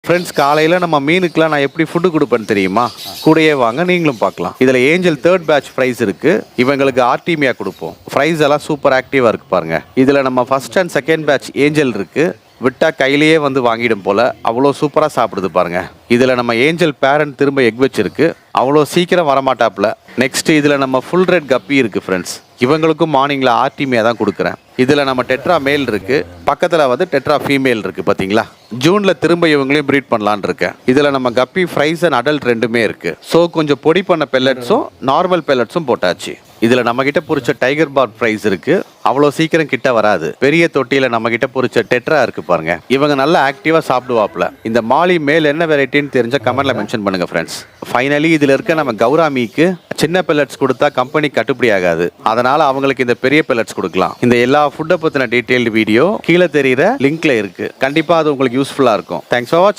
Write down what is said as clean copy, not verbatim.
Friends, காலையில் நம்ம மீனுக்குலாம் நான் எப்படி ஃபுட்டு கொடுப்பேன்னு தெரியுமா? கூடயே வாங்க நீங்களும் பார்க்கலாம். இதில் ஏஞ்சல் 3rd பேட்ச் ஃப்ரைஸ் இருக்குது. இவங்களுக்கு ஆர்டிமியா கொடுப்போம். ஃப்ரைஸ் எல்லாம் சூப்பர் ஆக்டிவாக இருக்குது பாருங்கள். இதில் நம்ம first and second batch angel இருக்குது. விட்டா கையிலேயே வந்து வாங்கிடும் போல் அவ்வளோ சூப்பராக சாப்பிடுது பாருங்க. இதில் நம்ம ஏஞ்சல் பேரண்ட் திரும்ப எக் வச்சிருக்கு. அவ்வளோ சீக்கிரம் வரமாட்டாப்புல. நெக்ஸ்ட் இதில் நம்ம ஃபுல் ரெட் கப்பி இருக்குது ஃப்ரெண்ட்ஸ். இவங்களுக்கும் மார்னிங்கில் ஆர்டிமியா தான் கொடுக்குறேன். இதில் நம்ம டெட்ரா மேல் இருக்குது, பக்கத்தில் வந்து டெட்ரா ஃபீமேல் இருக்குது. பார்த்தீங்களா, ஜூனில் திரும்ப இவங்களையும் ப்ரீட் பண்ணலான் இருக்கேன். இதில் நம்ம கப்பி ஃப்ரைஸ் அண்ட் அடல்ட் ரெண்டுமே இருக்குது. ஸோ கொஞ்சம் பொடி பண்ண பெல்லட்ஸும் நார்மல் பெல்லட்ஸும் போட்டாச்சு. இதில் நம்மக்கிட்ட பொரிச்ச டைகர் பார்ட் ஃப்ரைஸ் இருக்குது. அவ்வளோ சீக்கிரம் கிட்ட வராது. பெரிய தொட்டியில் நம்மக்கிட்ட பொரிச்ச டெட்ரா இருக்குது பாருங்க. இவங்க நல்லா ஆக்டிவாக சாப்பிடுவாப்புல. இந்த மாலி மேல் என்ன வெரைட்டின்னு தெரிஞ்ச கமெண்ட்ல மென்ஷன் பண்ணுங்க ஃப்ரெண்ட்ஸ். ஃபைனலி இதில் இருக்க நம்ம கௌராமிக்கு சின்ன பெல்லட்ஸ் கொடுத்தா கம்பெனி கட்டுப்படி ஆகாது. அதனால அவங்களுக்கு இந்த பெரிய பெல்லட்ஸ் கொடுக்கலாம். இந்த எல்லா ஃபுட்டை பற்றின டீட்டெயில்டு வீடியோ கீழே தெரியுற லிங்க்ல இருக்கு. கண்டிப்பாக அது உங்களுக்கு யூஸ்ஃபுல்லாக இருக்கும். தேங்க்ஸ் ஃபார் வாட்சிங்.